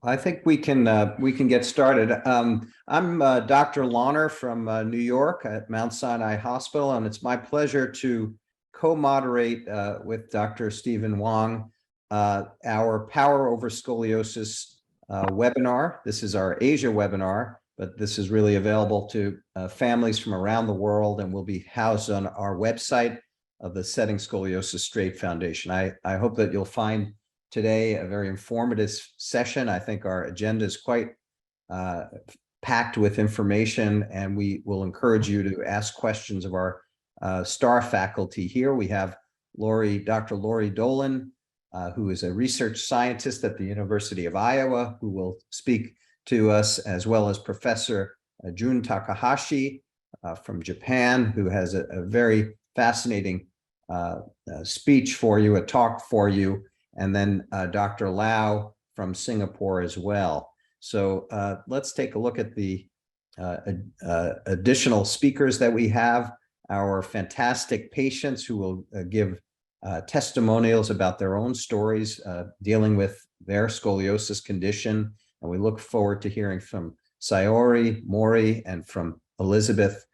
I think we can get started. I'm Dr. Lawner from New York at Mount Sinai Hospital, and it's my pleasure to co-moderate with Dr. Stephen Hwang our Power Over Scoliosis webinar. This is our Asia webinar, but this is really available to families from around the world and will be housed on our website of the Setting Scoliosis Straight Foundation. I hope that you'll find today a very informative session. I think our agenda is quite packed with information, and we will encourage you to ask questions of our star faculty here. We have Dr. Lori Dolan, who is a research scientist at the University of Iowa, who will speak to us, as well as Professor Jun Takahashi from Japan, who has a very fascinating speech for you, a talk for you, and then Dr. Lau from Singapore as well. So let's take a look at the additional speakers that we have, our fantastic patients who will give testimonials about their own stories dealing with their scoliosis condition. And we look forward to hearing from Saori, Mori, and from Elizabeth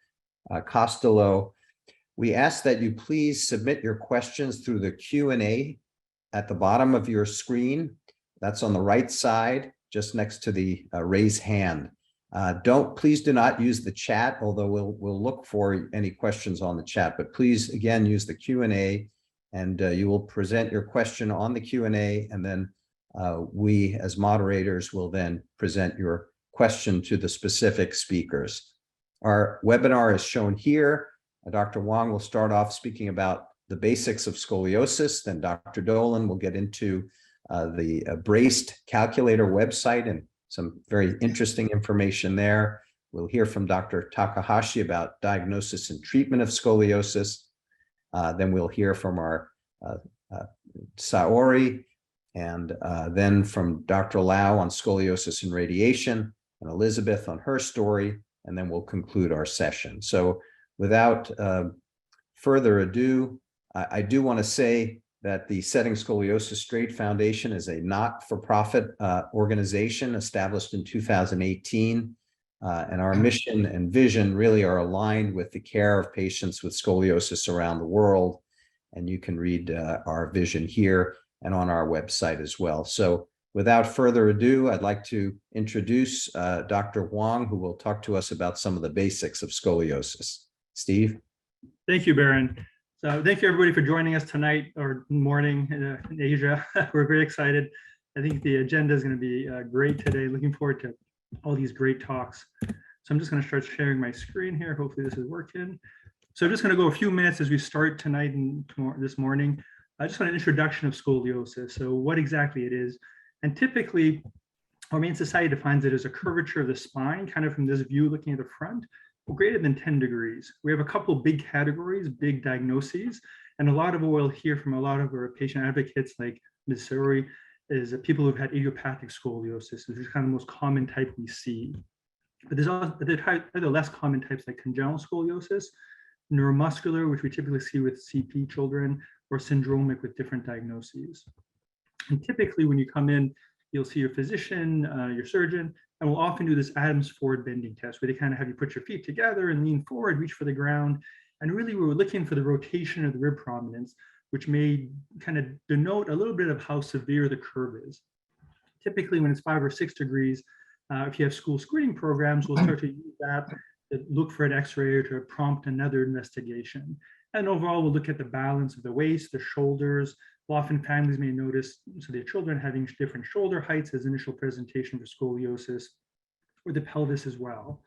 Gostelow. We ask that you please submit your questions through the Q&A at the bottom of your screen. That's on the right side, just next to the raise hand. Please do not use the chat, although we'll look for any questions on the chat, but please, again, use the Q&A, and you will present your question on the Q&A, and then we as moderators will then present your question to the specific speakers. Our webinar is shown here. Dr. Hwang will start off speaking about the basics of scoliosis. Then Dr. Dolan will get into the Braist calculator website and some very interesting information there. We'll hear from Dr. Takahashi about diagnosis and treatment of scoliosis. Then we'll hear from our Saori, and then from Dr. Lau on scoliosis and radiation, and Elizabeth on her story, and then we'll conclude our session. So without further ado, I do want to say that the Setting Scoliosis Straight Foundation is a not-for-profit organization established in 2018, and our mission and vision really are aligned with the care of patients with scoliosis around the world. And you can read our vision here and on our website as well. So without further ado, I'd like to introduce Dr. Hwang, who will talk to us about some of the basics of scoliosis. Steve? Thank you, Baron. So thank you, everybody, for joining us tonight or morning in Asia. We're very excited. I think the agenda is going to be great today. Looking forward to all these great talks. So I'm just going to start sharing my screen here. Hopefully this is working. So I'm just going to go a few minutes as we start tonight and this morning. I just want an introduction of scoliosis. So what exactly it is. And typically, our main society defines it as a curvature of the spine, kind of from this view looking at the front, greater than 10 degrees. We have a couple of big categories, big diagnoses, and a lot of what we'll hear from a lot of our patient advocates like Ms. Saori is people who've had idiopathic scoliosis, which is kind of the most common type we see. But there's other less common types like congenital scoliosis, neuromuscular, which we typically see with CP children, or syndromic with different diagnoses. And typically when you come in, you'll see your physician, your surgeon, and we'll often do this Adams forward bending test where they kind of have you put your feet together and lean forward, reach for the ground. And really we were looking for the rotation of the rib prominence, which may kind of denote a little bit of how severe the curve is. Typically when it's 5 or 6 degrees, if you have school screening programs, we'll start to use that to look for an x-ray or to prompt another investigation. And overall, we'll look at the balance of the waist, the shoulders. Often families may notice, so their children having different shoulder heights as initial presentation for scoliosis, or the pelvis as well.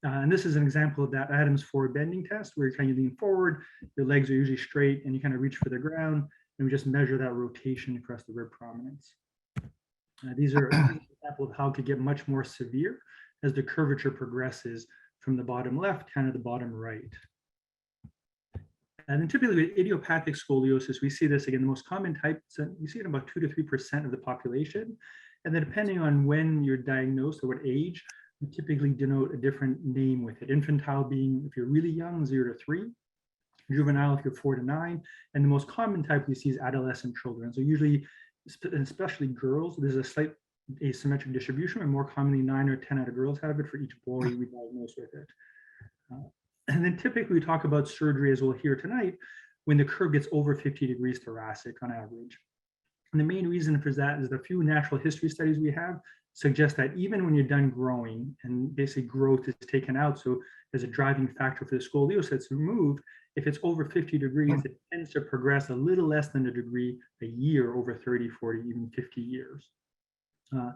And this is an example of that Adams forward bending test, where you kind of lean forward, your legs are usually straight, and you kind of reach for the ground, and we just measure that rotation across the rib prominence. These are an example of how it could get much more severe as the curvature progresses from the bottom left, kind of the bottom right. And then typically with idiopathic scoliosis, we see this again, the most common type, so you see it in about 2 to 3% of the population. And then depending on when you're diagnosed or what age, we typically denote a different name with it. Infantile being, if you're really young, 0 to 3. Juvenile, if you're 4 to 9. And the most common type we see is adolescent children. So usually, especially girls, there's a slight asymmetric distribution, and more commonly 9 or 10 out of girls have it for each boy we diagnose with it. And then typically we talk about surgery, as we'll hear tonight, when the curve gets over 50 degrees thoracic on average. And the main reason for that is the few natural history studies we have suggest that even when you're done growing and basically growth is taken out, so there's a driving factor for the scoliosis that's removed, if it's over 50 degrees, it tends to progress a little less than a degree a year over 30, 40, even 50 years. And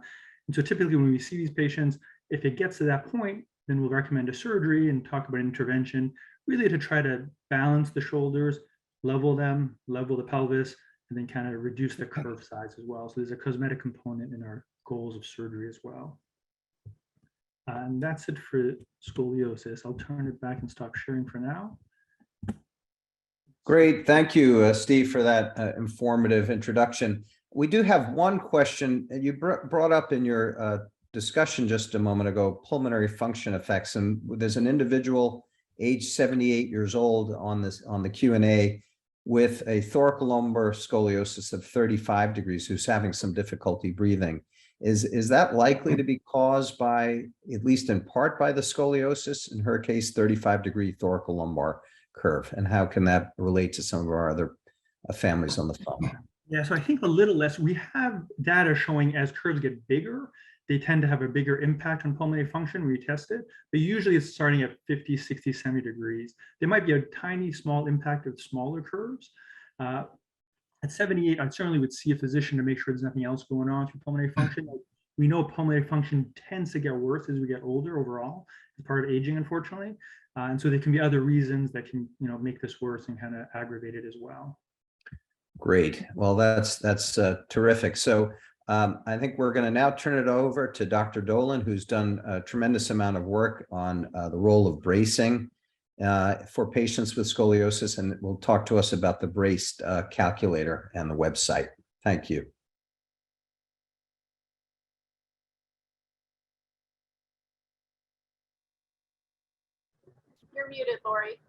so typically when we see these patients, if it gets to that point, then we'll recommend a surgery and talk about intervention, really to try to balance the shoulders, level them, level the pelvis, and then kind of reduce the curve size as well. So there's a cosmetic component in our goals of surgery as well. And that's it for scoliosis. I'll turn it back and stop sharing for now. Great. Thank you, Steve, for that informative introduction. We do have one question you brought up in your discussion just a moment ago, pulmonary function effects. And there's an individual age 78 years old on the Q&A with a thoracolumbar scoliosis of 35 degrees who's having some difficulty breathing. Is that likely to be caused by, at least in part, by the scoliosis, in her case, 35-degree thoracolumbar curve? And how can that relate to some of our other families on the phone? Yeah, so I think a little less. We have data showing as curves get bigger, they tend to have a bigger impact on pulmonary function when we test it, but usually it's starting at 50, 60, 70 degrees. There might be a tiny, small impact of smaller curves. At 78, I certainly would see a physician to make sure there's nothing else going on through pulmonary function. We know pulmonary function tends to get worse as we get older overall, as part of aging, unfortunately. And so there can be other reasons that can, make this worse and kind of aggravate it as well. Great. Well, that's terrific. So I think we're going to now turn it over to Dr. Dolan, who's done a tremendous amount of work on the role of bracing for patients with scoliosis, and will talk to us about the Braist-Calc calculator and the website. Thank you. You're muted, Lori.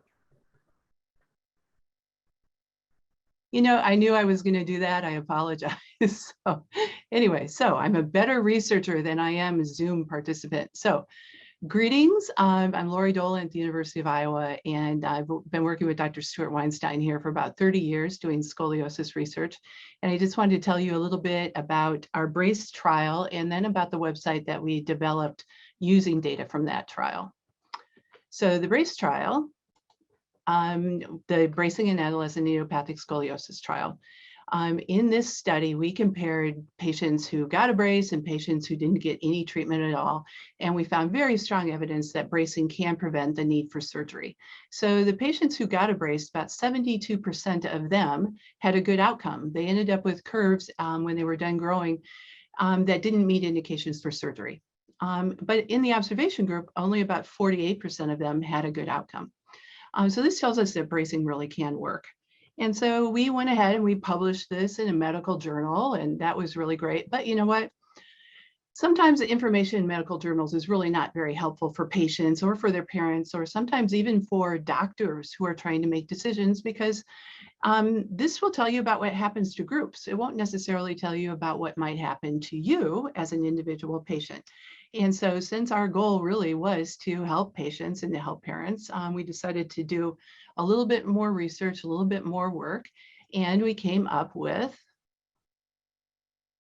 I knew I was going to do that. I apologize. So anyway, I'm a better researcher than I am a Zoom participant. So greetings. I'm Lori Dolan at the University of Iowa, and I've been working with Dr. Stuart Weinstein here for about 30 years doing scoliosis research. And I just wanted to tell you a little bit about our Braist trial and then about the website that we developed using data from that trial. So the Braist trial, the Bracing in Adolescent Idiopathic Scoliosis trial. In this study, we compared patients who got a brace and patients who didn't get any treatment at all. And we found very strong evidence that bracing can prevent the need for surgery. So the patients who got a brace, about 72% of them had a good outcome. They ended up with curves when they were done growing that didn't meet indications for surgery. But in the observation group, only about 48% of them had a good outcome. So this tells us that bracing really can work. And so we went ahead and we published this in a medical journal, and that was really great. But you know what? Sometimes the information in medical journals is really not very helpful for patients or for their parents, or sometimes even for doctors who are trying to make decisions, because this will tell you about what happens to groups. It won't necessarily tell you about what might happen to you as an individual patient. And so since our goal really was to help patients and to help parents, we decided to do a little bit more research, a little bit more work, and we came up with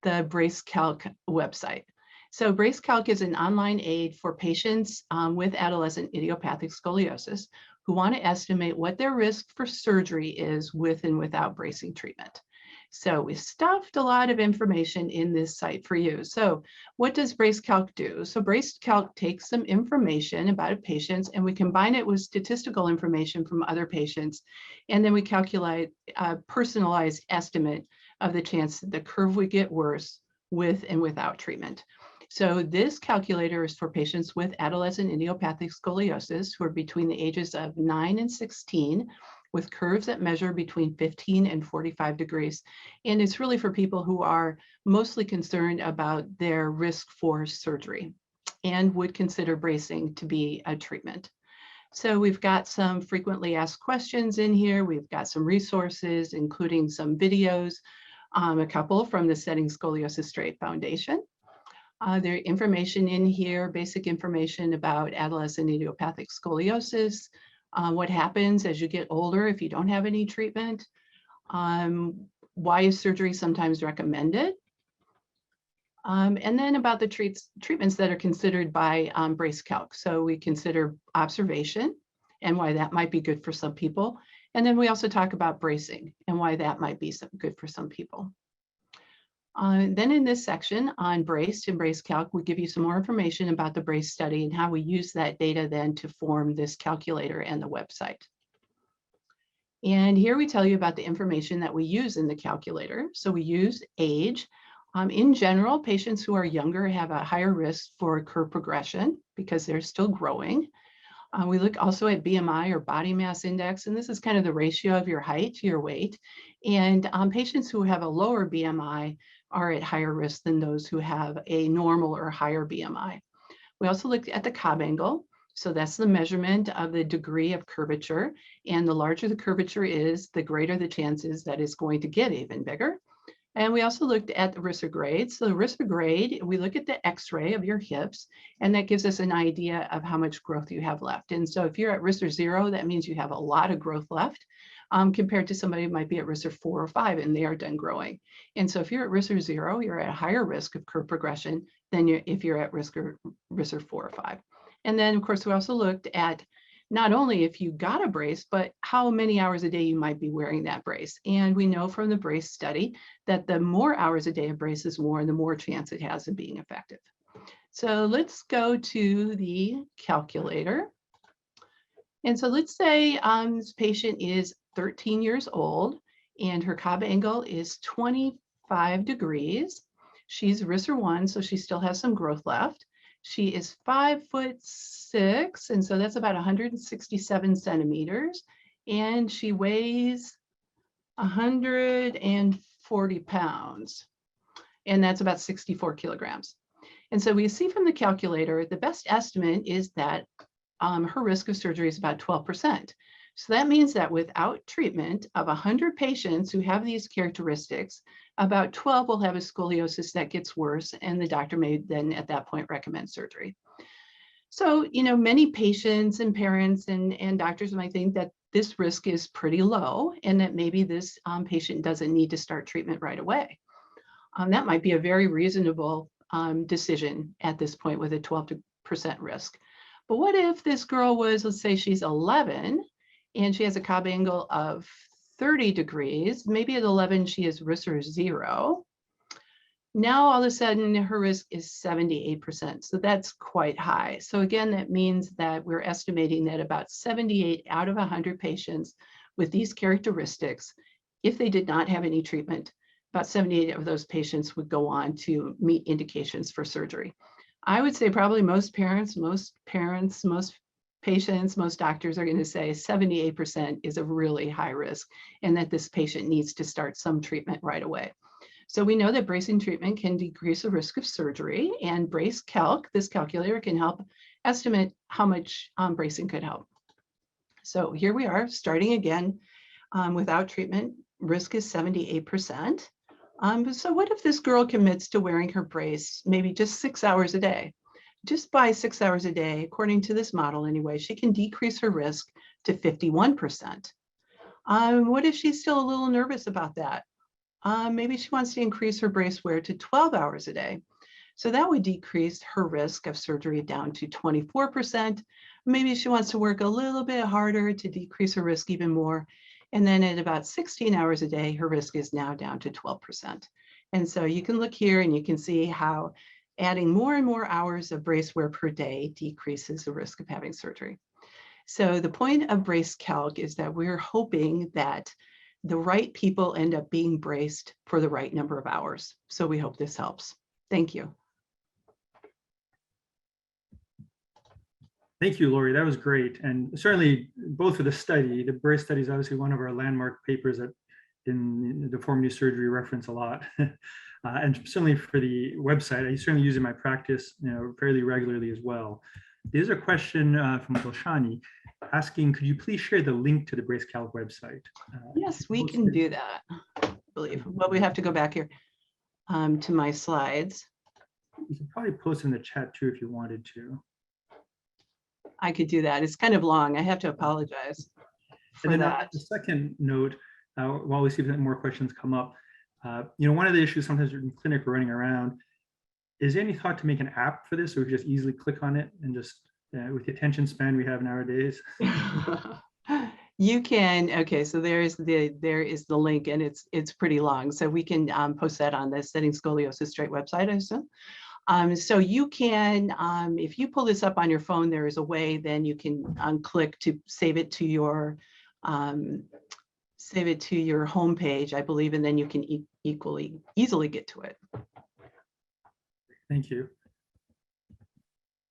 the Braist-Calc website. So Braist-Calc is an online aid for patients with adolescent idiopathic scoliosis who want to estimate what their risk for surgery is with and without bracing treatment. So we stuffed a lot of information in this site for you. So what does Braist-Calc do? So Braist-Calc takes some information about a patient and we combine it with statistical information from other patients. And then we calculate a personalized estimate of the chance that the curve would get worse with and without treatment. So this calculator is for patients with adolescent idiopathic scoliosis who are between the ages of 9 and 16, with curves that measure between 15 and 45 degrees. And it's really for people who are mostly concerned about their risk for surgery and would consider bracing to be a treatment. So we've got some frequently asked questions in here. We've got some resources, including some videos, a couple from the Setting Scoliosis Straight Foundation. There are information in here, basic information about adolescent idiopathic scoliosis, what happens as you get older if you don't have any treatment, why is surgery sometimes recommended, and then about the treatments that are considered by Braist-Calc. So we consider observation and why that might be good for some people. And then we also talk about bracing and why that might be good for some people. Then in this section on Braist and Braist-Calc, we give you some more information about the Braist study and how we use that data then to form this calculator and the website. And here we tell you about the information that we use in the calculator. So we use age. In general, patients who are younger have a higher risk for curve progression because they're still growing. We look also at BMI or body mass index, and this is kind of the ratio of your height to your weight. And patients who have a lower BMI are at higher risk than those who have a normal or higher BMI. We also looked at the Cobb angle. So that's the measurement of the degree of curvature. And the larger the curvature is, the greater the chances that it's going to get even bigger. And we also looked at the Risser grade. So the Risser grade, we look at the X-ray of your hips, and that gives us an idea of how much growth you have left. And so if you're at Risser 0, that means you have a lot of growth left compared to somebody who might be at Risser 4 or 5 and they are done growing. And so if you're at Risser 0, you're at a higher risk of curve progression than if you're at Risser 4 or 5. And then of course, we also looked at not only if you got a brace, but how many hours a day you might be wearing that brace. And we know from the Brace study that the more hours a day a brace is worn, the more chance it has of being effective. So let's go to the calculator. And so let's say this patient is 13 years old and her Cobb angle is 25 degrees. She's Risser 1, so she still has some growth left. She is 5'6", and so that's about 167 centimeters. And she weighs 140 pounds, and that's about 64 kilograms. And so we see from the calculator, the best estimate is that her risk of surgery is about 12%. So that means that without treatment of 100 patients who have these characteristics, about 12 will have a scoliosis that gets worse, and the doctor may then at that point recommend surgery. So, you know, many patients and parents and doctors might think that this risk is pretty low and that maybe this patient doesn't need to start treatment right away. That might be a very reasonable decision at this point with a 12% risk. But what if this girl was, let's say she's 11, and she has a Cobb angle of 30 degrees, maybe at 11 she is Risser 0. Now all of a sudden her risk is 78%, so that's quite high. So again, that means that we're estimating that about 78 out of 100 patients with these characteristics, if they did not have any treatment, about 78 of those patients would go on to meet indications for surgery. I would say probably most parents, most patients, most doctors are going to say 78% is a really high risk and that this patient needs to start some treatment right away. So we know that bracing treatment can decrease the risk of surgery, and Braist-Calc, this calculator, can help estimate how much bracing could help. So here we are starting again without treatment, risk is 78%. So what if this girl commits to wearing her brace maybe just 6 hours a day? Just by 6 hours a day, according to this model anyway, she can decrease her risk to 51%. What if she's still a little nervous about that? Maybe she wants to increase her brace wear to 12 hours a day. So that would decrease her risk of surgery down to 24%. Maybe she wants to work a little bit harder to decrease her risk even more. And then at about 16 hours a day, her risk is now down to 12%. And so you can look here and you can see how adding more and more hours of brace wear per day decreases the risk of having surgery. So the point of Braist-Calc is that we're hoping that the right people end up being braced for the right number of hours. So we hope this helps. Thank you. Thank you, Lori. That was great. And certainly both for the study, the Braist study is obviously one of our landmark papers that in the deformity surgery reference a lot. And certainly for the website, I certainly use it in my practice, fairly regularly as well. There's a question from Goshani asking, could you please share the link to the Braist-Calc website? Yes, we can do that, I believe. Well, we have to go back here to my slides. probably post in the chat too if you wanted to. I could do that. It's kind of long. I have to apologize for And then that. the second note, while we see if more questions come up, one of the issues sometimes in clinic we're running around, is there any thought to make an app for this, or we just easily click on it and just with the attention span we have nowadays? You can, okay, so there is the link, and it's pretty long. So we can post that on the Setting Scoliosis Straight website, I assume. So you can, if you pull this up on your phone, there is a way, then you can click to save it to your home page, I believe, and then you can easily get to it. Thank you.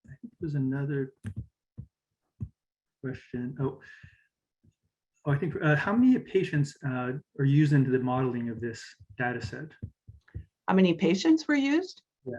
I think there's another question. Oh, I think how many patients are used into the modeling of this data set? How many patients were used? Yeah.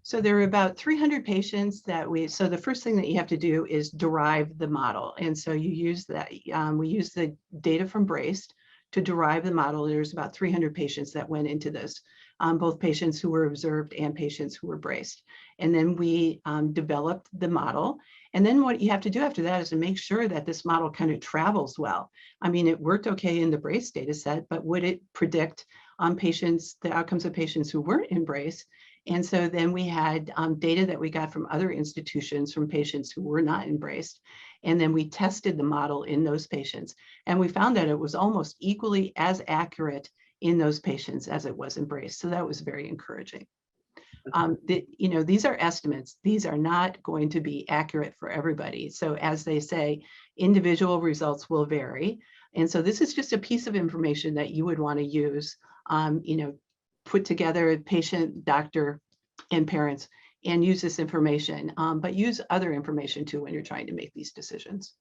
So there are about 300 patients that so the first thing that you have to do is derive the model. And so you use that, we use the data from Braist to derive the model. There's about 300 patients that went into this, both patients who were observed and patients who were braced. And then we developed the model. And then what you have to do after that is to make sure that this model kind of travels well. I mean, it worked okay in the Braist data set, but would it predict patients, the outcomes of patients who weren't in Braist? And so then we had data that we got from other institutions from patients who were not embraced. And then we tested the model in those patients. And we found that it was almost equally as accurate in those patients as it was embraced. So that was very encouraging. These are estimates. These are not going to be accurate for everybody. So as they say, individual results will vary. And so this is just a piece of information that you would want to use, put together a patient, doctor, and parents, and use this information, but use other information too when you're trying to make these decisions.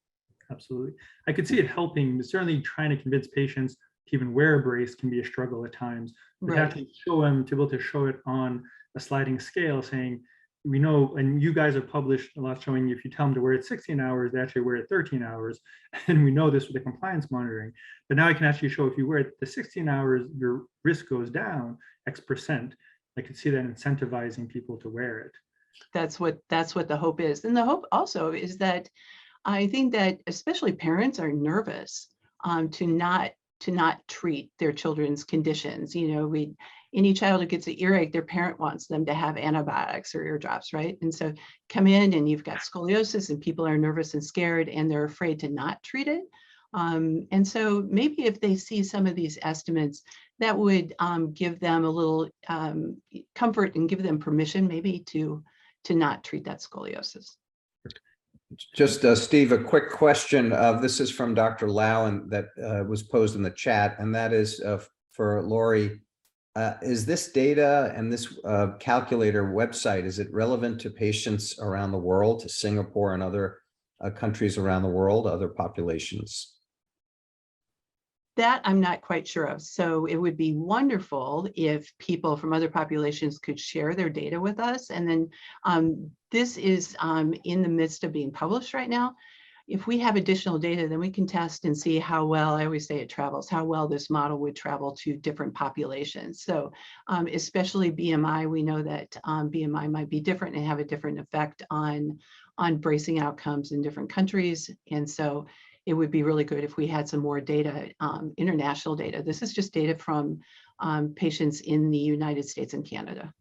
Absolutely. I could see it helping, but certainly trying to convince patients to even wear a brace can be a struggle at times. But Right. have to show them, to be able to show it on a sliding scale, saying, we know, and you guys have published a lot showing if you tell them to wear it 16 hours, they actually wear it 13 hours. And we know this with the compliance monitoring. But now I can actually show if you wear it the 16 hours, your risk goes down X%. I could see that incentivizing people to wear it. That's what the hope is. And the hope also is that I think that especially parents are nervous to not treat their children's conditions. Any child who gets an earache, their parent wants them to have antibiotics or ear drops, right? And so come in and you've got scoliosis and people are nervous and scared and they're afraid to not treat it. And so maybe if they see some of these estimates, that would give them a little comfort and give them permission maybe to not treat that scoliosis. Just Steve, a quick question. This is from Dr. Lau, and that was posed in the chat, and that is for Lori. Is this data and this calculator website, is it relevant to patients around the world, to Singapore and other countries around the world, other populations? That I'm not quite sure of. So it would be wonderful if people from other populations could share their data with us. And then this is in the midst of being published right now. If we have additional data, then we can test and see how well, I always say it travels, how well this model would travel to different populations. So especially BMI, we know that BMI might be different and have a different effect on bracing outcomes in different countries. And so it would be really good if we had some more data, international data. This is just data from patients in the United States and Canada.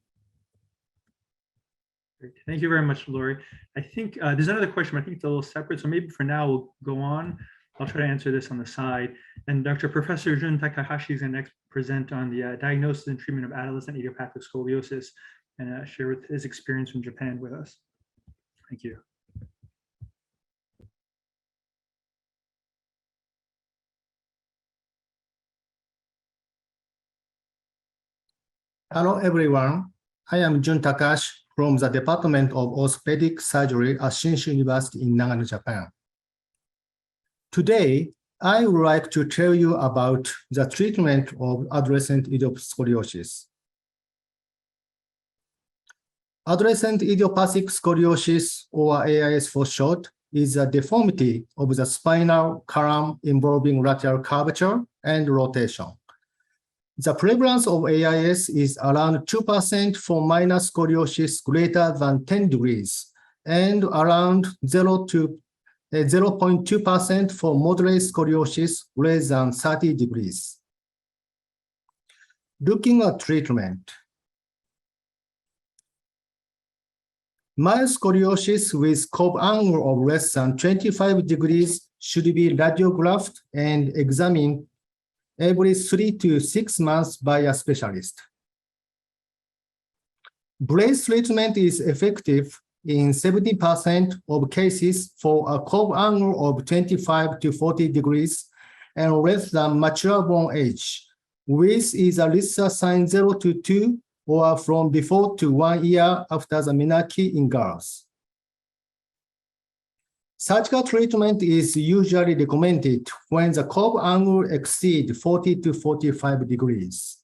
Great. Thank you very much, Lori. I think there's another question, but I think it's a little separate. So maybe for now we'll go on. I'll try to answer this on the side. And Professor Jun Takahashi is going to present on the diagnosis and treatment of adolescent idiopathic scoliosis and share with his experience from Japan with us. Thank you. Hello, everyone. I am Jun Takahashi from the Department of Orthopedic Surgery at Shinshu University in Nagano, Japan. Today, I would like to tell you about the treatment of adolescent idiopathic scoliosis. Adolescent idiopathic scoliosis, or AIS for short, is a deformity of the spinal column involving lateral curvature and rotation. The prevalence of AIS is around 2% for minor scoliosis greater than 10 degrees and around 0.2% for moderate scoliosis greater than 30 degrees. Looking at treatment, mild scoliosis with curve angle of less than 25 degrees should be radiographed and examined every 3 to 6 months by a specialist. Brace treatment is effective in 70% of cases for a curve angle of 25 to 40 degrees and less than mature bone age. Width is a Lissa sign 0 to 2 or from before to 1 year after the menarche in girls. Surgical treatment is usually recommended when the curve angle exceeds 40 to 45 degrees.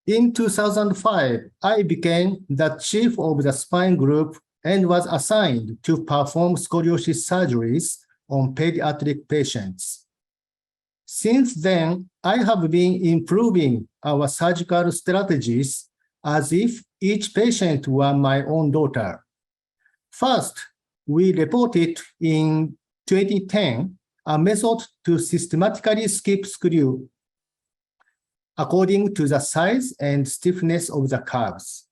In 2005, I became the chief of the spine group and was assigned to perform scoliosis surgeries on pediatric patients. Since then, I have been improving our surgical strategies as if each patient were my own daughter. First, we reported in 2010 a method to systematically skip screw according to the size and stiffness of the curves.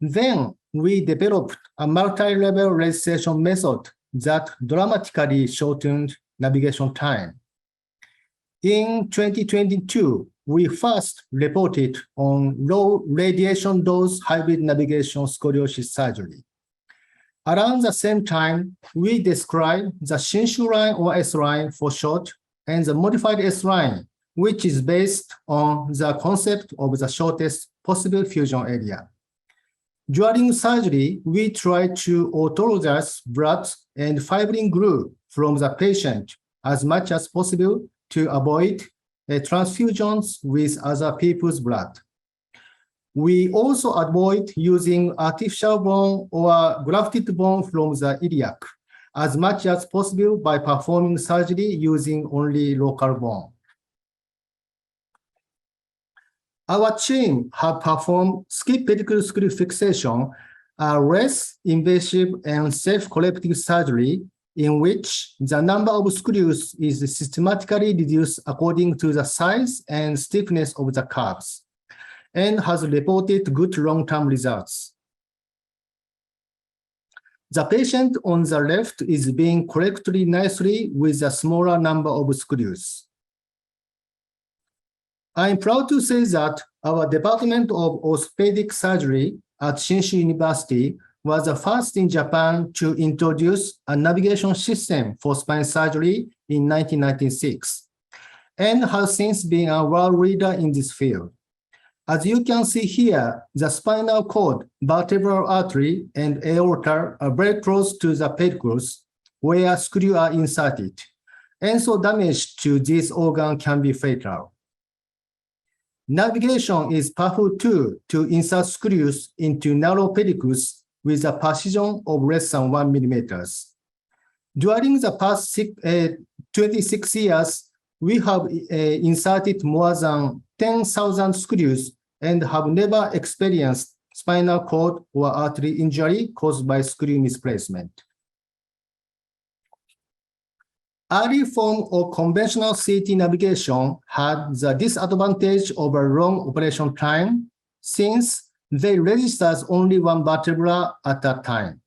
Then we developed a multi-level registration method that dramatically shortened navigation time. In 2022, we first reported on low radiation dose hybrid navigation scoliosis surgery. Around the same time, we described the Shinshu line or S line for short and the modified S line, which is based on the concept of the shortest possible fusion area. During surgery, we try to autologous blood and fibrin glue from the patient as much as possible to avoid transfusions with other people's blood. We also avoid using artificial bone or grafted bone from the iliac as much as possible by performing surgery using only local bone. Our team have performed skip pedicle screw fixation, a less invasive and safe corrective surgery in which the number of screws is systematically reduced according to the size and stiffness of the curves, and has reported good long-term results. The patient on the left is being corrected nicely with a smaller number of screws. I'm proud to say that our Department of Orthopedic Surgery at Shinshu University was the first in Japan to introduce a navigation system for spine surgery in 1996, and has since been a world leader in this field. As you can see here, the spinal cord, vertebral artery, and aorta are very close to the pedicles where screws are inserted, and so damage to this organ can be fatal. Navigation is a powerful tool to insert screws into narrow pedicles with a precision of less than 1 millimeter. During the past 26 years, we have inserted more than 10,000 screws and have never experienced spinal cord or artery injury caused by screw misplacement. Early form of conventional CT navigation had the disadvantage of a long operation time since they registered only one vertebra at a time.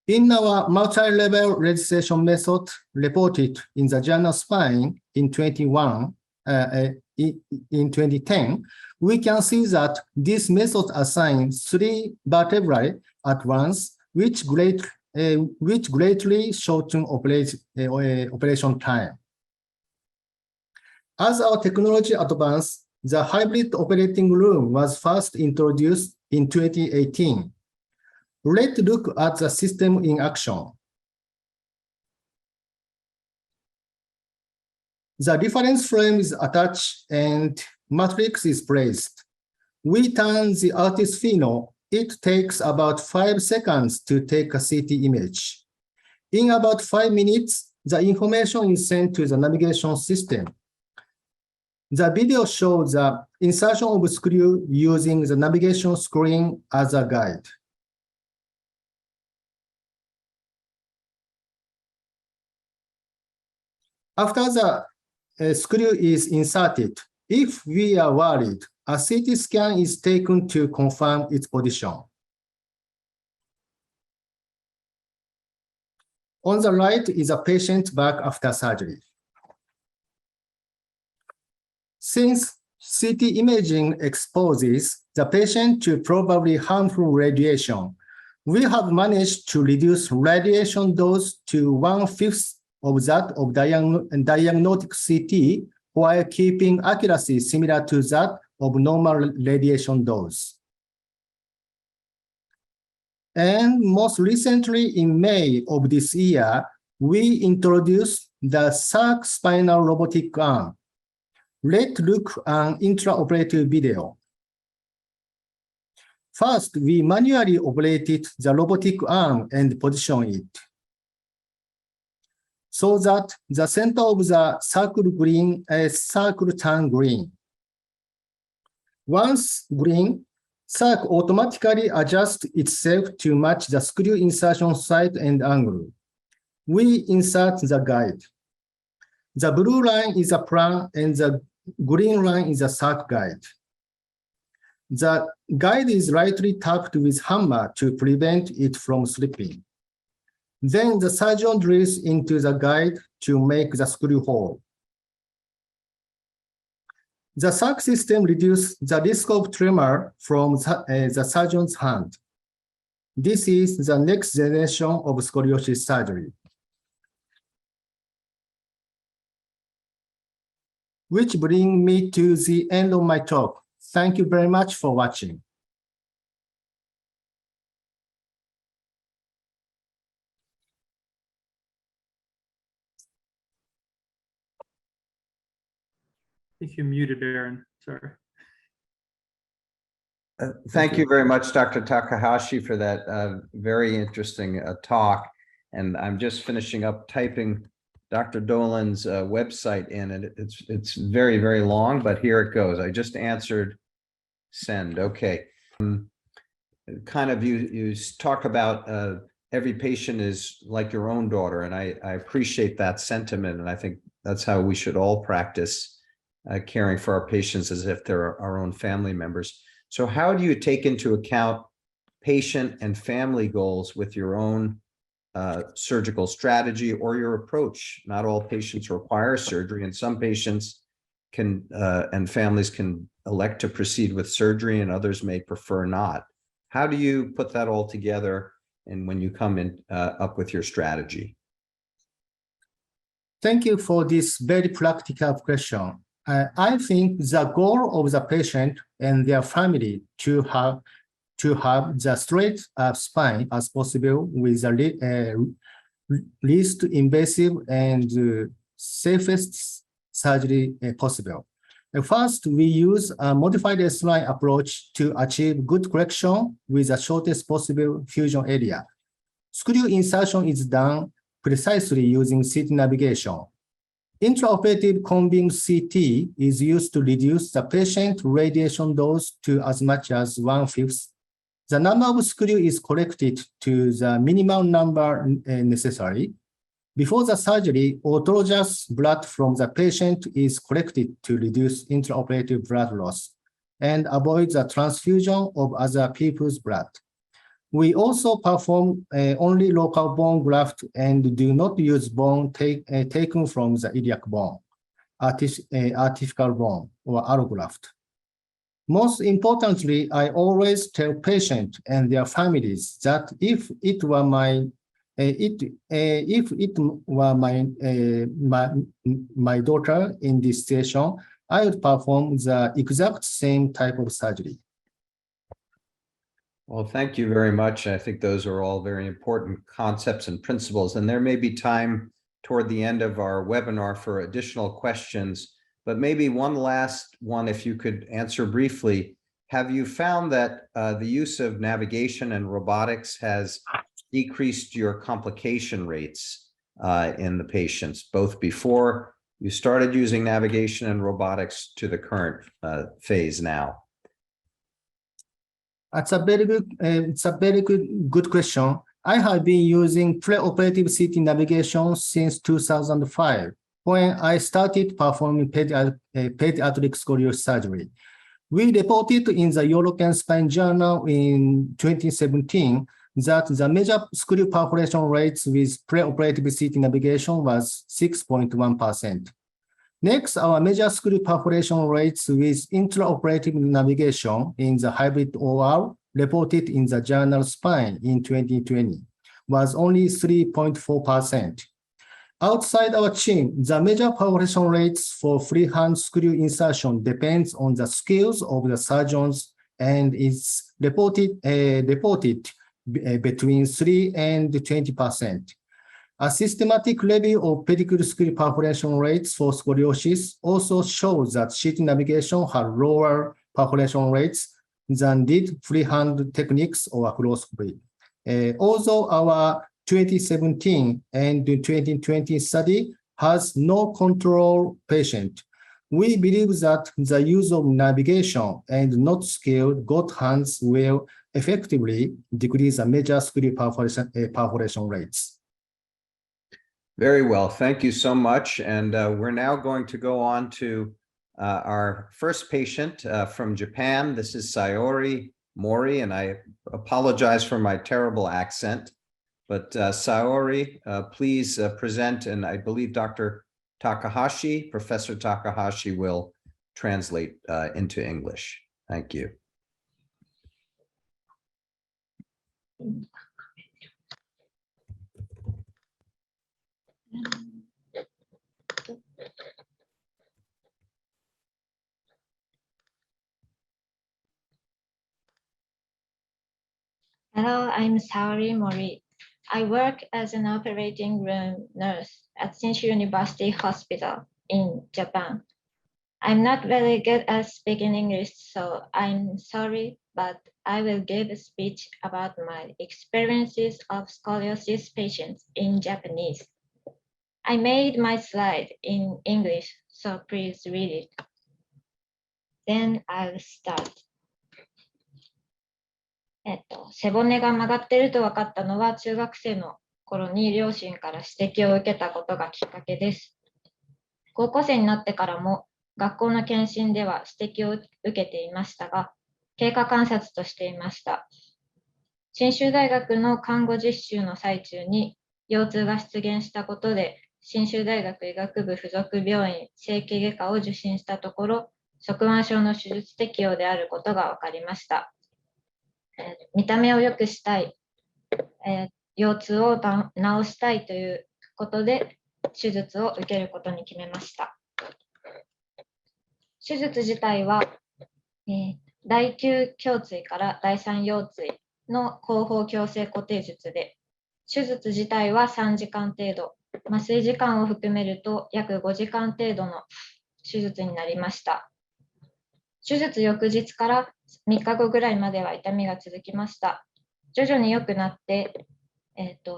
In our multi-level registration method reported in the journal Spine in 2010, we can see that this method assigns 3 vertebrae at once, which greatly shorten operation time. As our technology advanced, the hybrid operating room was first introduced in 2018. Let's look at the system in action. The reference frame is attached and matrix is placed. We turn the artist pheno. It takes about 5 seconds to take a CT image. In about 5 minutes, the information is sent to the navigation system. The video shows the insertion of screw using the navigation screen as a guide. After the screw is inserted, if we are worried, a CT scan is taken to confirm its position. On the right is a patient back after surgery. Since CT imaging exposes the patient to probably harmful radiation, we have managed to reduce radiation dose to 1/5 of that of diagnostic CT while keeping accuracy similar to that of normal radiation dose. And most recently, in May of this year, we introduced the SARC spinal robotic arm. Let's look an intraoperative video. First, we manually operated the robotic arm and positioned it so that the center of the circle turn green. Once green, SARC automatically adjusts itself to match the screw insertion site and angle. We insert the guide. The blue line is a plan and the green line is a SARC guide. The guide is lightly tapped with hammer to prevent it from slipping. Then the surgeon drills into the guide to make the screw hole. The SARC system reduces the risk of tremor from the surgeon's hand. This is the next generation of scoliosis surgery. Which brings me to the end of my talk. Thank you very much for watching. I think you muted, Aaron. Sorry. Thank you very much, Dr. Takahashi, for that very interesting talk. And I'm just finishing up typing Dr. Dolan's website in, and it's very, very long, but here it goes. I just answered send. Okay. Kind of you talk about every patient is like your own daughter, and I appreciate that sentiment, and I think that's how we should all practice caring for our patients as if they're our own family members. So how do you take into account patient and family goals with your own surgical strategy or your approach? Not all patients require surgery, and some patients can and families can elect to proceed with surgery, and others may prefer not. How do you put that all together and when you come in up with your strategy? Thank you for this very practical question. I think the goal of the patient and their family to have the straight spine as possible with the least invasive and safest surgery possible. First, we use a modified S-line approach to achieve good correction with the shortest possible fusion area. Screw insertion is done precisely using CT navigation. Intraoperative cone-beam CT is used to reduce the patient radiation dose to as much as 1/5. The number of screws is corrected to the minimum number necessary. Before the surgery, autologous blood from the patient is collected to reduce intraoperative blood loss and avoid the transfusion of other people's blood. We also perform only local bone graft and do not use bone taken from the iliac bone, artificial bone, or allograft. Most importantly, I always tell patients and their families that if it were my daughter in this situation, I would perform the exact same type of surgery. Well, thank you very much. I think those are all very important concepts and principles, and there may be time toward the end of our webinar for additional questions, but maybe one last one, if you could answer briefly. Have you found that the use of navigation and robotics has decreased your complication rates in the patients, both before you started using navigation and robotics to the current phase now? It's a very good question. I have been using preoperative CT navigation since 2005, when I started performing pediatric scoliosis surgery. We reported in the European Spine Journal in 2017 that the major screw perforation rates with preoperative CT navigation was 6.1%. Next, our major screw perforation rates with intraoperative navigation in the hybrid OR reported in the journal Spine in 2020 was only 3.4%. Outside our team, the major perforation rates for freehand screw insertion depends on the skills of the surgeons and is reported between 3 and 20%. A systematic review of pedicle screw perforation rates for scoliosis also shows that CT navigation had lower perforation rates than did freehand techniques or fluoroscopy. Although our 2017 and 2020 study has no control patient, we believe that the use of navigation and not skilled God hands will effectively decrease the major screw perforation rates. Very well, thank you so much. And we're now going to go on to our first patient from Japan. This is Saori Mori, and I apologize for my terrible accent. But Saori, please present, and I believe Dr. Takahashi, Professor Takahashi, will translate into English. Thank you. Hello, I'm Saori Mori. I work as an operating room nurse at Shinshu University Hospital in Japan. I'm not very good at speaking English, so I'm sorry, but I will give a speech about my experiences of scoliosis patients in Japanese. I made my slide in English, so please read it. Then I'll start. 背骨が曲がっていると分かったのは中学生の頃に両親から指摘を受けたことがきっかけです。高校生になってからも学校の検診では指摘を受けていましたが、経過観察としていました。信州大学の看護実習の最中に腰痛が出現したことで、信州大学医学部附属病院整形外科を受診したところ、側弯症の手術適用であることが分かりました。見た目を良くしたい、腰痛を治したいということで手術を受けることに決めました。手術自体は、第9胸椎から第3腰椎の後方矯正固定術で、手術自体は3時間程度、麻酔時間を含めると約5時間程度の手術になりました。手術翌日から3日後ぐらいまでは痛みが続きました。徐々に良くなって、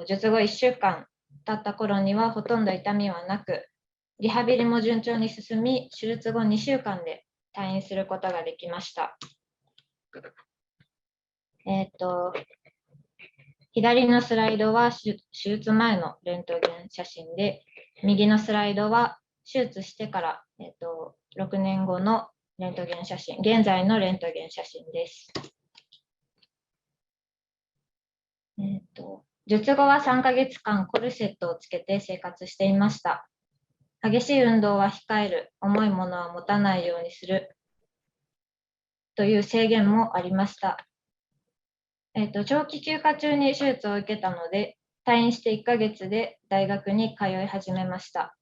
術後1週間経った頃にはほとんど痛みはなく、リハビリも順調に進み、手術後2週間で退院することができました。左のスライドは手術前のレントゲン写真で、右のスライドは手術してから、6年後のレントゲン写真、現在のレントゲン写真です。術後は3ヶ月間コルセットをつけて生活していました。激しい運動は控える、重いものは持たないようにするという制限もありました。長期休暇中に手術を受けたので、退院して1ヶ月で大学に通い始めました。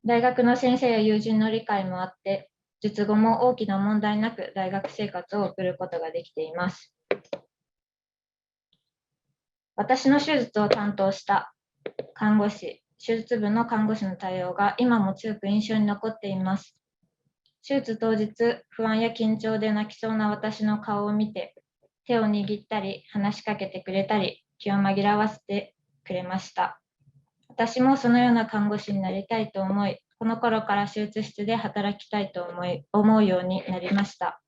大学の先生や友人の理解もあって、術後も大きな問題なく大学生活を送ることができています。私の手術を担当した看護師、手術部の看護師の対応が今も強く印象に残っています。手術当日、不安や緊張で泣きそうな私の顔を見て、手を握ったり、話しかけてくれたり、気を紛らわせてくれました。私もそのような看護師になりたいと思い、この頃から手術室で働きたいと思うようになりました。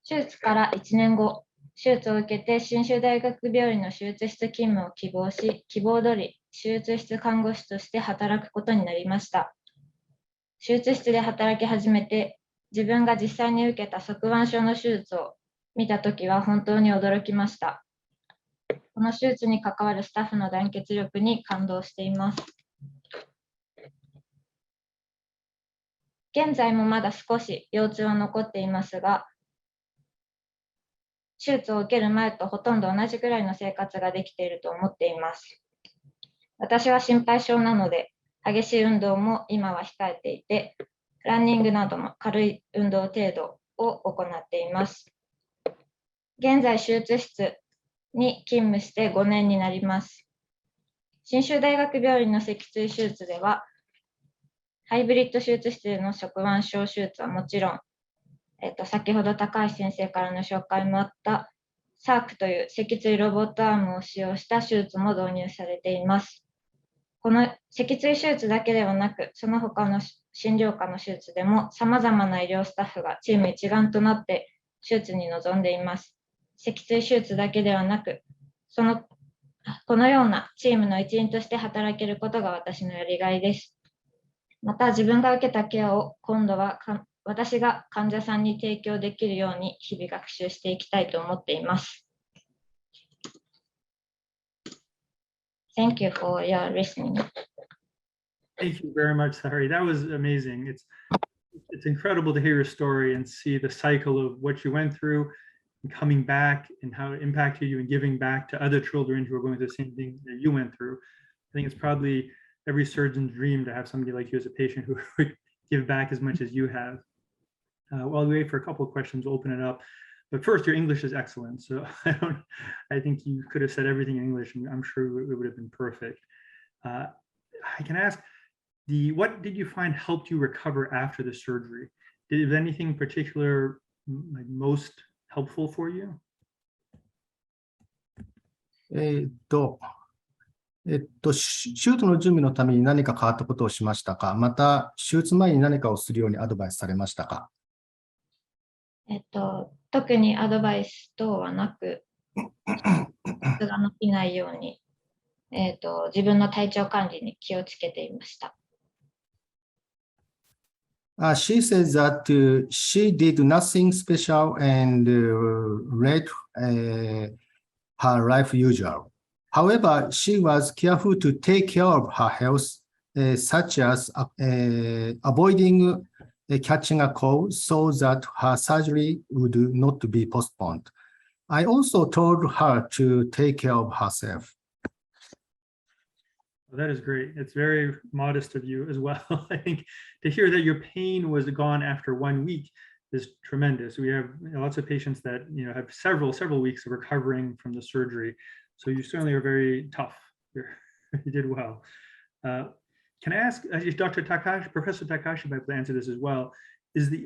手術から1年後、手術を受けて信州大学病院の手術室勤務を希望し、希望通り手術室看護師として働くことになりました。手術室で働き始めて、自分が実際に受けた側腕症の手術を見たときは本当に驚きました。この手術に関わるスタッフの団結力に感動しています。現在もまだ少し腰痛は残っていますが、手術を受ける前とほとんど同じくらいの生活ができていると思っています。私は心配性なので、激しい運動も今は控えていて、ランニングなどの軽い運動程度を行っています。現在、手術室に勤務して5年になります。信州大学病院の脊椎手術では、ハイブリッド手術室での側腕症手術はもちろん、先ほど高橋先生からの紹介もあったサークという脊椎ロボットアームを使用した手術も導入されています。この脊椎手術だけではなく、その他の診療科の手術でも様々な医療スタッフがチーム一丸となって手術に臨んでいます。脊椎手術だけではなく、このようなチームの一員として働けることが私のやりがいです。また自分が受けたケアを今度は私が患者さんに提供できるように日々学習していきたいと思っています。Thank you for your listening. Thank you very much, Saori. That was amazing. It's incredible to hear your story and see the cycle of what you went through and coming back and how it impacted you and giving back to other children who are going through the same thing that you went through. I think it's probably every surgeon's dream to have somebody like you as a patient who would give back as much as you have. While we wait for a couple of questions, we'll open it up. But first, your English is excellent. So I think you could have said everything in English, and I'm sure it would have been perfect. I can ask, what did you find helped you recover after the surgery? Did anything in particular most helpful for you? 手術の準備のために何か変わったことをしましたか？また、手術前に何かをするようにアドバイスされましたか？特にアドバイス等はなく、手が伸びないように、自分の体調管理に気をつけていました。She says that she did nothing special and led her life usual. However, she was careful to take care of her health, such as avoiding catching a cold so that her surgery would not be postponed. I also told her to take care of herself. Well, that is great. It's very modest of you as well. I think to hear that your pain was gone after 1 week is tremendous. We have lots of patients that have several weeks of recovering from the surgery. So you certainly are very tough. You did well. Can I ask Dr. Takahashi, Professor Takahashi might be able to answer this as well.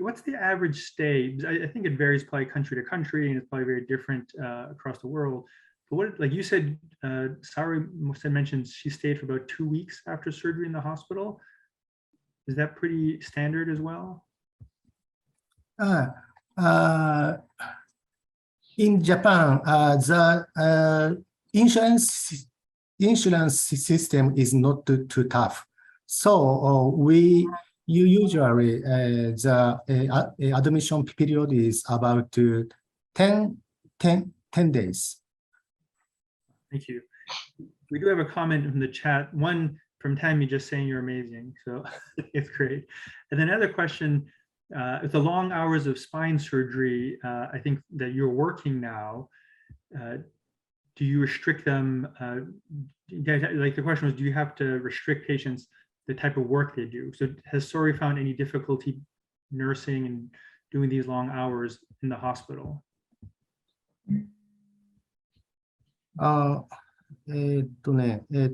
What's the average stay? I think it varies probably country to country, and it's probably very different across the world. But what, like you said, Saori mentioned she stayed for about 2 weeks after surgery in the hospital. Is that pretty standard as well? In Japan, the insurance system is not too tough. So usually the admission period is about 10 days. Thank you. We do have a comment from the chat. One from Tammy just saying you're amazing. So it's great. And then another question, with the long hours of spine surgery, I think that you're working now, do you restrict them? Like the question was, do you have to restrict patients the type of work they do? So has Saori found any difficulty nursing and doing these long hours in the hospital?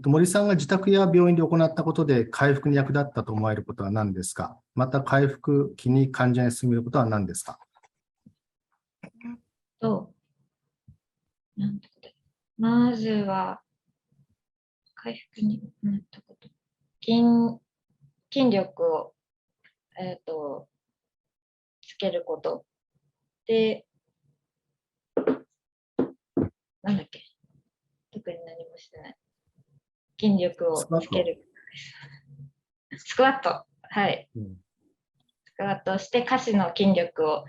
森さんが自宅や病院で行ったことで回復に役立ったと思われることは何ですか？また回復期に患者に進めることは何ですか？まずは回復になったこと。筋力を、つけること。で、なんだっけ。特に何もしてない。筋力をつける。スクワット。はい。スクワットをして足の筋力を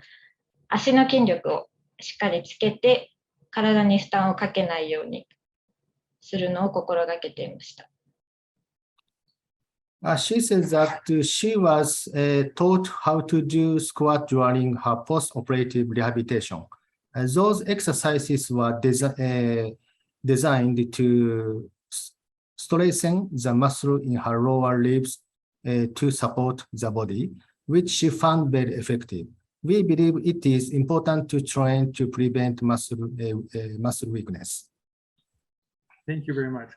しっかりつけて、体に負担をかけないようにするのを心がけていました。She says that she was taught how to do squat during her post-operative rehabilitation. Those exercises were designed to strengthen the muscle in her lower ribs to support the body, which she found very effective. We believe it is important to train to prevent muscle weakness. Thank you very much.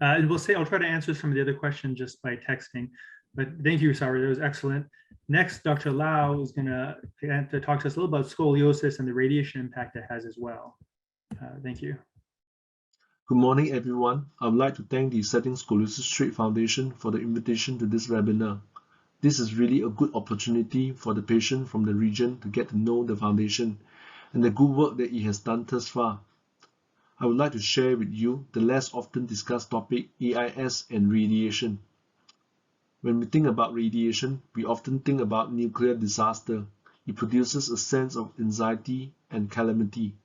And I'll try to answer some of the other questions just by texting, but thank you, Saori, that was excellent. Next, Dr. Lau is going to talk to us a little about scoliosis and the radiation impact it has as well. Thank you. Good morning, everyone. I would like to thank the Setting Scoliosis Straight Foundation for the invitation to this webinar. This is really a good opportunity for the patient from the region to get to know the foundation and the good work that it has done thus far. I would like to share with you the less often discussed topic, AIS and radiation. When we think about radiation, we often think about nuclear disaster. It produces a sense of anxiety and calamity.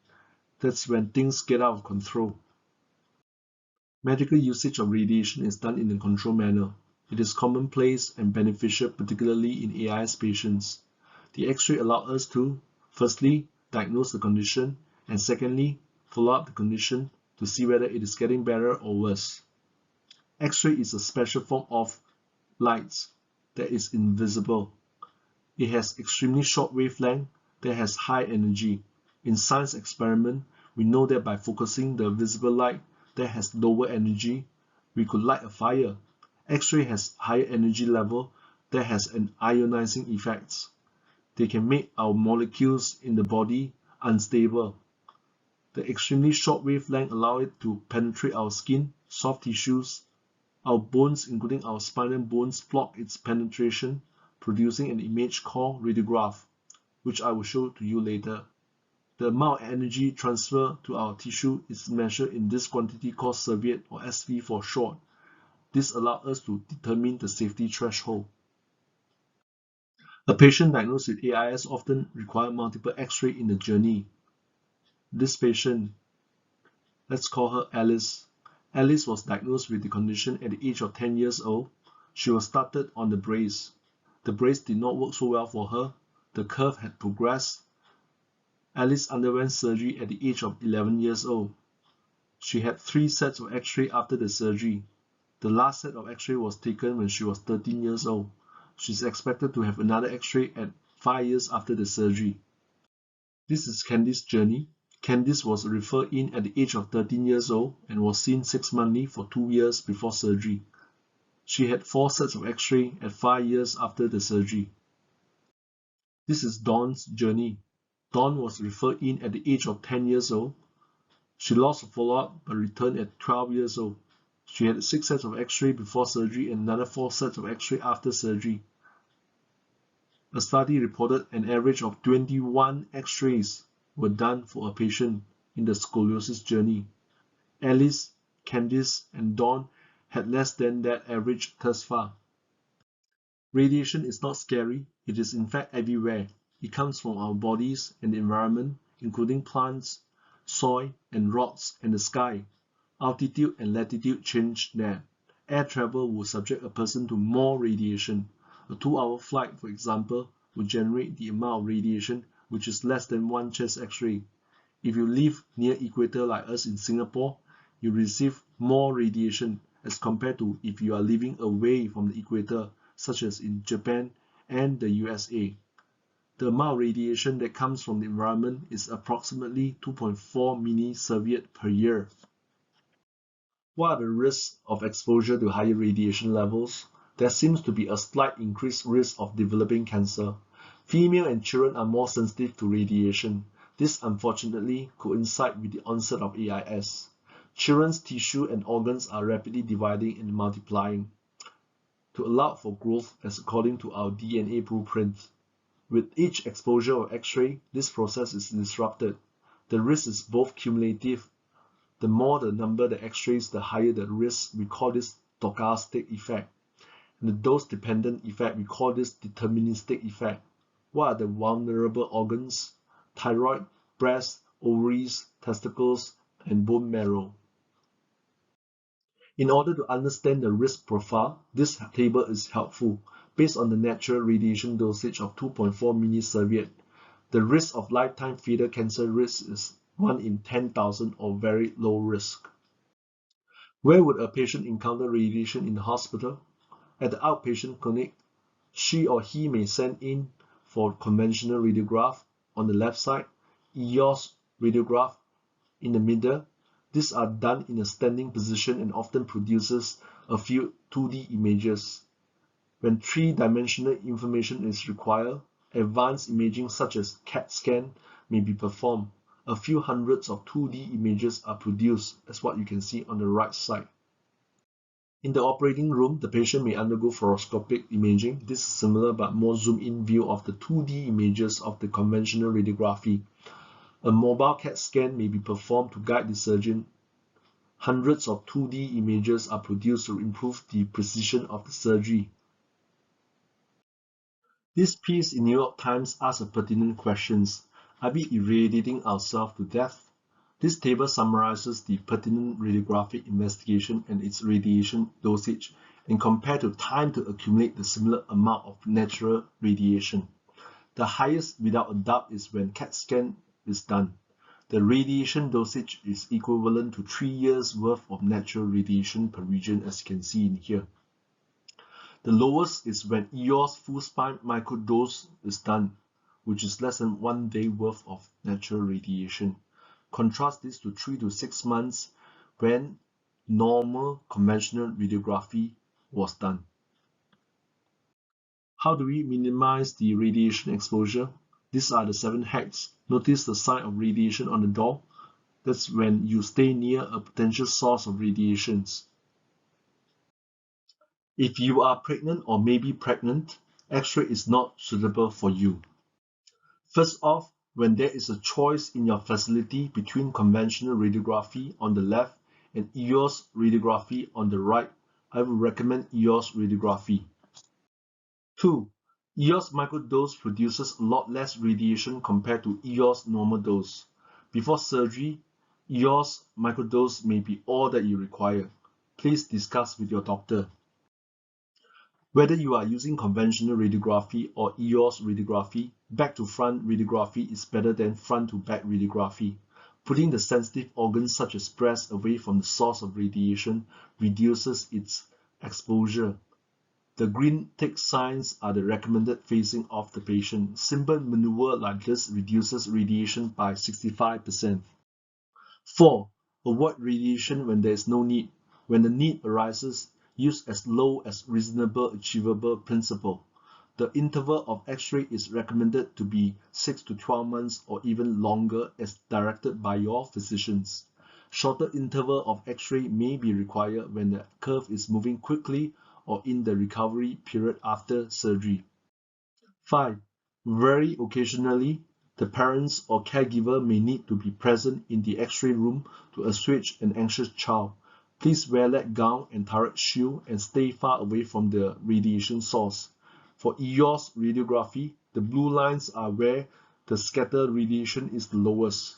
That's when things get out of control. Medical usage of radiation is done in a controlled manner. It is commonplace and beneficial, particularly in AIS patients. The X-ray allows us to, firstly, diagnose the condition, and secondly, follow up the condition to see whether it is getting better or worse. X-ray is a special form of light that is invisible. It has extremely short wavelength that has high energy. In science experiment, we know that by focusing the visible light that has lower energy, we could light a fire. X-ray has higher energy level that has an ionizing effect. They can make our molecules in the body unstable. The extremely short wavelength allow it to penetrate our skin, soft tissues. Our bones, including our spinal bones, block its penetration, producing an image called radiograph, which I will show to you later. The amount of energy transfer to our tissue is measured in this quantity called serviette, or SV for short. This allows us to determine the safety threshold. A patient diagnosed with AIS often requires multiple X-ray in the journey. This patient, let's call her Alice. Alice was diagnosed with the condition at the age of 10 years old. She was started on the brace. The brace did not work so well for her. The curve had progressed. Alice underwent surgery at the age of 11 years old. She had 3 sets of X-ray after the surgery. The last set of X-ray was taken when she was 13 years old. She's expected to have another X-ray at 5 years after the surgery. This is Candice's journey. Candice was referred in at the age of 13 years old and was seen 6 monthly for 2 years before surgery. She had 4 sets of X-ray at 5 years after the surgery. This is Dawn's journey. Dawn was referred in at the age of 10 years old. She lost a follow-up but returned at 12 years old. She had 6 sets of X-ray before surgery and another 4 sets of X-ray after surgery. A study reported an average of 21 X-rays were done for a patient in the scoliosis journey. Alice, Candice, and Dawn had less than that average thus far. Radiation is not scary. It is in fact everywhere. It comes from our bodies and the environment, including plants, soil and rocks, and the sky. Altitude and latitude change there. Air travel will subject a person to more radiation. A 2-hour flight, for example, will generate the amount of radiation which is less than 1 chest X-ray. If you live near equator like us in Singapore, you receive more radiation as compared to if you are living away from the equator, such as in Japan and the USA. The amount of radiation that comes from the environment is approximately 2.4 mini-Serviette per year. What are the risks of exposure to higher radiation levels? There seems to be a slight increased risk of developing cancer. Female and children are more sensitive to radiation. This unfortunately coincides with the onset of AIS. Children's tissue and organs are rapidly dividing and multiplying to allow for growth as according to our DNA blueprint. With each exposure of X-ray, this process is disrupted. The risk is both cumulative. The more the number the X-rays, the higher the risk. We call this stochastic effect. And the dose-dependent effect, we call this deterministic effect. What are the vulnerable organs? Thyroid, breast, ovaries, testicles, and bone marrow. In order to understand the risk profile, this table is helpful. Based on the natural radiation dosage of 2.4 millisievert, the risk of lifetime fetal cancer risk is 1 in 10,000 or very low risk. Where would a patient encounter radiation in the hospital? At the outpatient clinic, she or he may send in for conventional radiograph on the left side, EOS radiograph in the middle. These are done in a standing position and often produces a few 2D images. When three-dimensional information is required, advanced imaging such as CAT scan may be performed. A few hundreds of 2D images are produced, as what you can see on the right side. In the operating room, the patient may undergo fluoroscopic imaging. This is similar but more zoomed-in view of the 2D images of the conventional radiography. A mobile CAT scan may be performed to guide the surgeon. Hundreds of 2D images are produced to improve the precision of the surgery. This piece in New York Times asks a pertinent questions. Are we irradiating ourselves to death? This table summarizes the pertinent radiographic investigation and its radiation dosage and compared to time to accumulate the similar amount of natural radiation. The highest without a doubt is when CAT scan is done. The radiation dosage is equivalent to 3 years worth of natural radiation per region, as you can see in here. The lowest is when EOS full spine microdose is done, which is less than 1 day worth of natural radiation. Contrast this to 3 to 6 months when normal conventional radiography was done. How do we minimize the radiation exposure? These are the 7 hacks. Notice the sign of radiation on the door. That's when you stay near a potential source of radiations. If you are pregnant or may be pregnant, X-ray is not suitable for you. First off, when there is a choice in your facility between conventional radiography on the left and EOS radiography on the right, I would recommend EOS radiography. 2. EOS microdose produces a lot less radiation compared to EOS normal dose. Before surgery, EOS microdose may be all that you require. Please discuss with your doctor. Whether you are using conventional radiography or EOS radiography, back-to-front radiography is better than front-to-back radiography. Putting the sensitive organs such as breast away from the source of radiation reduces its exposure. The green tick signs are the recommended facing of the patient. Simple maneuver like this reduces radiation by 65%. 4. Avoid radiation when there is no need. When the need arises, use as low as reasonable achievable principle. The interval of X-ray is recommended to be 6 to 12 months or even longer as directed by your physicians. Shorter interval of X-ray may be required when the curve is moving quickly or in the recovery period after surgery. 5. Very occasionally, the parents or caregiver may need to be present in the X-ray room to assuage an anxious child. Please wear leg gown and turret shield and stay far away from the radiation source. For EOS radiography, the blue lines are where the scattered radiation is the lowest.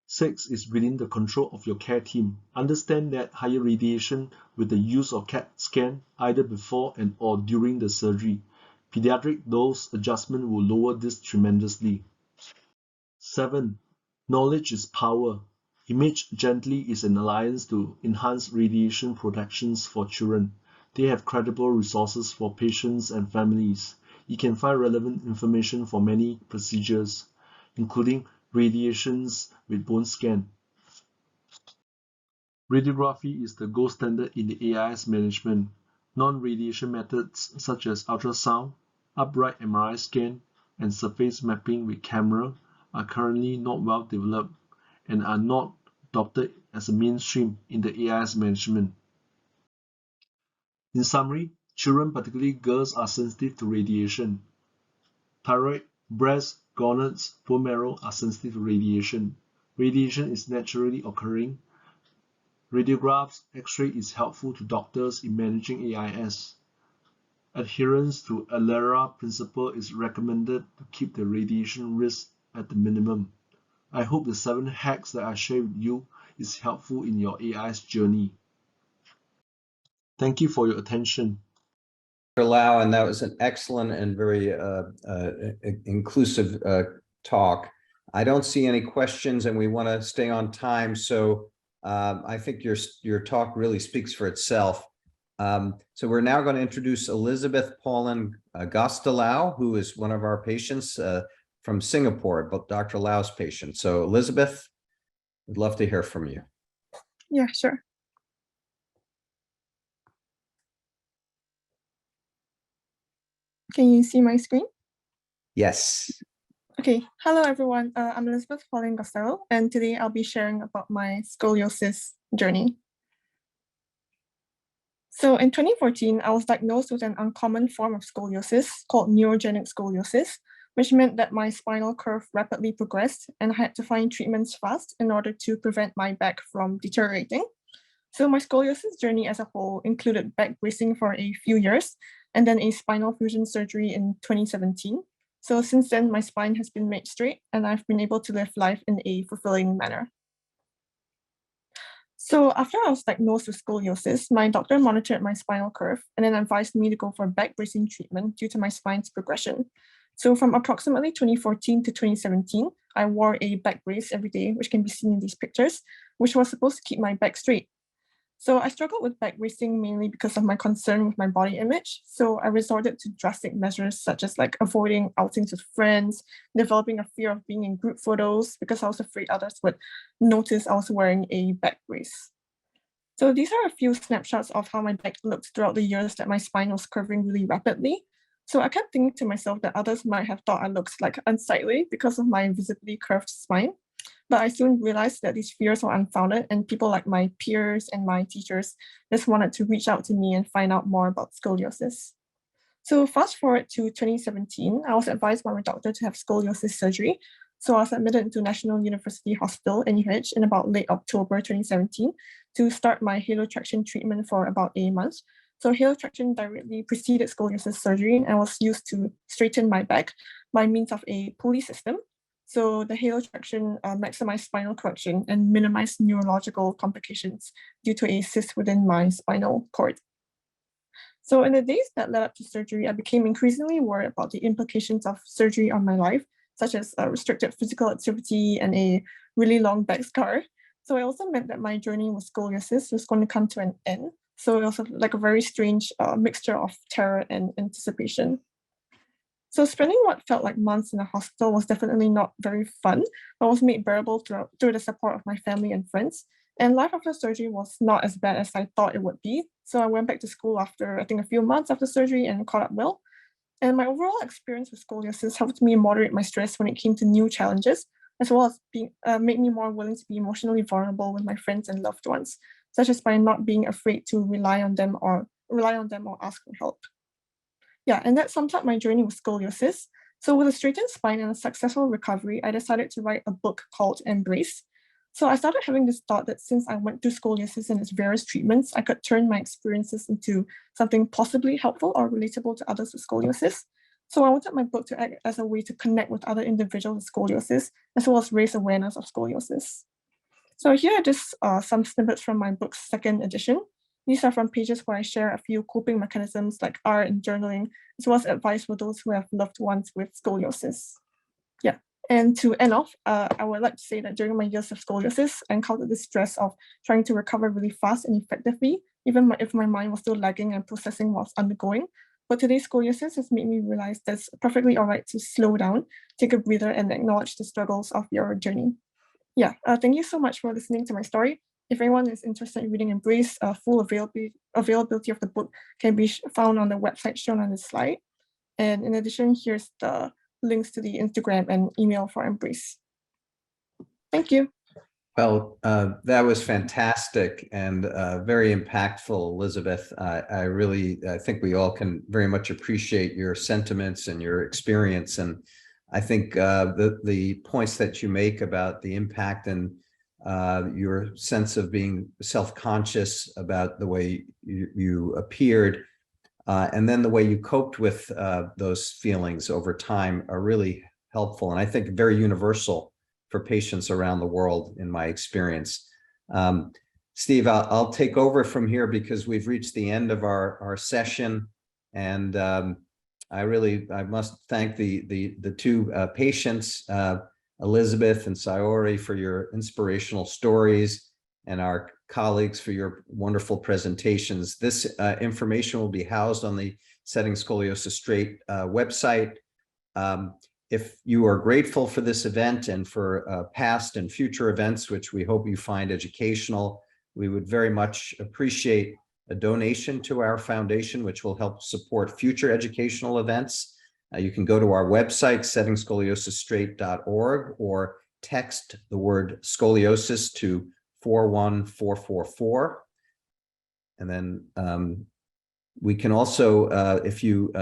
6 is within the control of your care team. Understand that higher radiation with the use of CAT scan either before and or during the surgery. Pediatric dose adjustment will lower this tremendously. 7. Knowledge is power. Image Gently is an alliance to enhance radiation protections for children. They have credible resources for patients and families. You can find relevant information for many procedures, including radiations with bone scan. Radiography is the gold standard in the AIS management. Non-radiation methods such as ultrasound, upright MRI scan, and surface mapping with camera are currently not well developed and are not adopted as a mainstream in the AIS management. In summary, children, particularly girls, are sensitive to radiation. Thyroid, breast, gonads, bone marrow are sensitive to radiation. Radiation is naturally occurring. Radiographs, X-ray is helpful to doctors in managing AIS. Adherence to ALERA principle is recommended to keep the radiation risk at the minimum. I hope the 7 hacks that I share with you is helpful in your AIS journey. Thank you for your attention. Dr. Lau, and that was an excellent and very inclusive talk. I don't see any questions, and we want to stay on time, so I think your talk really speaks for itself. So we're now going to introduce Elizabeth Paulin Gostelow, who is one of our patients from Singapore, but Dr. Lau's patient. So Elizabeth, we'd love to hear from you. Yeah, sure. Can you see my screen? Yes. Okay, hello everyone. I'm Elizabeth Pauline Gostelow, and today I'll be sharing about my scoliosis journey. So in 2014, I was diagnosed with an uncommon form of scoliosis called neurogenic scoliosis, which meant that my spinal curve rapidly progressed and I had to find treatments fast in order to prevent my back from deteriorating. So my scoliosis journey as a whole included back bracing for a few years and then a spinal fusion surgery in 2017. So since then, my spine has been made straight and I've been able to live life in a fulfilling manner. So after I was diagnosed with scoliosis, my doctor monitored my spinal curve and then advised me to go for back bracing treatment due to my spine's progression. So from approximately 2014 to 2017, I wore a back brace every day, which can be seen in these pictures, which was supposed to keep my back straight. So I struggled with back bracing mainly because of my concern with my body image. So I resorted to drastic measures such as like avoiding outings with friends, developing a fear of being in group photos because I was afraid others would notice I was wearing a back brace. So these are a few snapshots of how my back looked throughout the years that my spine was curving really rapidly. So I kept thinking to myself that others might have thought I looked like unsightly because of my visibly curved spine. But I soon realized that these fears were unfounded and people like my peers and my teachers just wanted to reach out to me and find out more about scoliosis. So fast forward to 2017, I was advised by my doctor to have scoliosis surgery. So I was admitted into National University Hospital, NUH, in about late October 2017 to start my halotraction treatment for about a month. So halotraction directly preceded scoliosis surgery and was used to straighten my back by means of a pulley system. So the halotraction maximized spinal correction and minimized neurological complications due to a cyst within my spinal cord. So in the days that led up to surgery, I became increasingly worried about the implications of surgery on my life, such as restricted physical activity and a really long back scar. So it also meant that my journey with scoliosis was going to come to an end. So it was like a very strange mixture of terror and anticipation. So spending what felt like months in the hospital was definitely not very fun, but was made bearable through the support of my family and friends. And life after surgery was not as bad as I thought it would be. So I went back to school after, I think, a few months after surgery and caught up well. And my overall experience with scoliosis helped me moderate my stress when it came to new challenges, as well as made me more willing to be emotionally vulnerable with my friends and loved ones, such as by not being afraid to rely on them or ask for help. Yeah, and that sums up my journey with scoliosis. So with a straightened spine and a successful recovery, I decided to write a book called Embrace. So I started having this thought that since I went through scoliosis and its various treatments, I could turn my experiences into something possibly helpful or relatable to others with scoliosis. So I wanted my book to act as a way to connect with other individuals with scoliosis, as well as raise awareness of scoliosis. So here are just some snippets from my book's second edition. These are from pages where I share a few coping mechanisms like art and journaling, as well as advice for those who have loved ones with scoliosis. Yeah, and to end off, I would like to say that during my years of scoliosis, I encountered the stress of trying to recover really fast and effectively, even if my mind was still lagging and processing what I was undergoing. But today's scoliosis has made me realize that it's perfectly all right to slow down, take a breather, and acknowledge the struggles of your journey. Yeah, thank you so much for listening to my story. If anyone is interested in reading Embrace, full availability of the book can be found on the website shown on this slide. And in addition, here's the links to the Instagram and email for Embrace. Thank you. Well, that was fantastic and very impactful, Elizabeth. I think we all can very much appreciate your sentiments and your experience. And I think the points that you make about the impact and your sense of being self-conscious about the way you appeared, and then the way you coped with those feelings over time are really helpful. And I think very universal for patients around the world, in my experience. Steve, I'll take over from here because we've reached the end of our session. And I must thank the two patients, Elizabeth and Saori, for your inspirational stories, and our colleagues for your wonderful presentations. This information will be housed on the Setting Scoliosis Straight website. If you are grateful for this event and for past and future events, which we hope you find educational, we would very much appreciate a donation to our foundation, which will help support future educational events. You can go to our website, settingscholiosisstraight.org, or text the word scoliosis to 41444. And then we can also, if you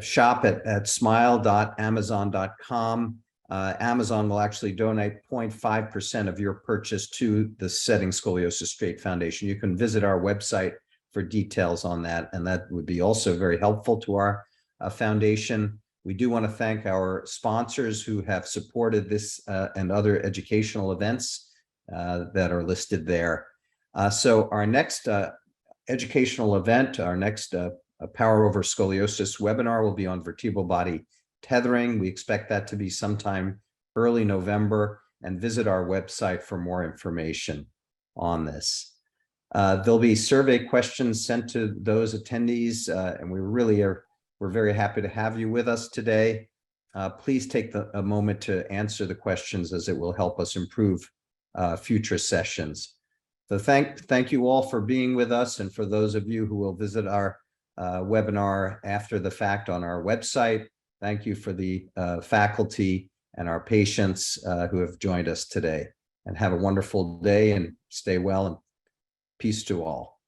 shop at smile.amazon.com, Amazon will actually donate 0.5% of your purchase to the Setting Scoliosis Straight Foundation. You can visit our website for details on that, and that would be also very helpful to our foundation. We do want to thank our sponsors who have supported this and other educational events that are listed there. So our next educational event, our next Power Over Scoliosis webinar will be on vertebral body tethering. We expect that to be sometime early November, and visit our website for more information on this. There'll be survey questions sent to those attendees, and we're very happy to have you with us today. Please take a moment to answer the questions, as it will help us improve future sessions. So thank you all for being with us, and for those of you who will visit our webinar after the fact on our website, thank you for the faculty and our patients who have joined us today. And have a wonderful day, and stay well, and peace to all.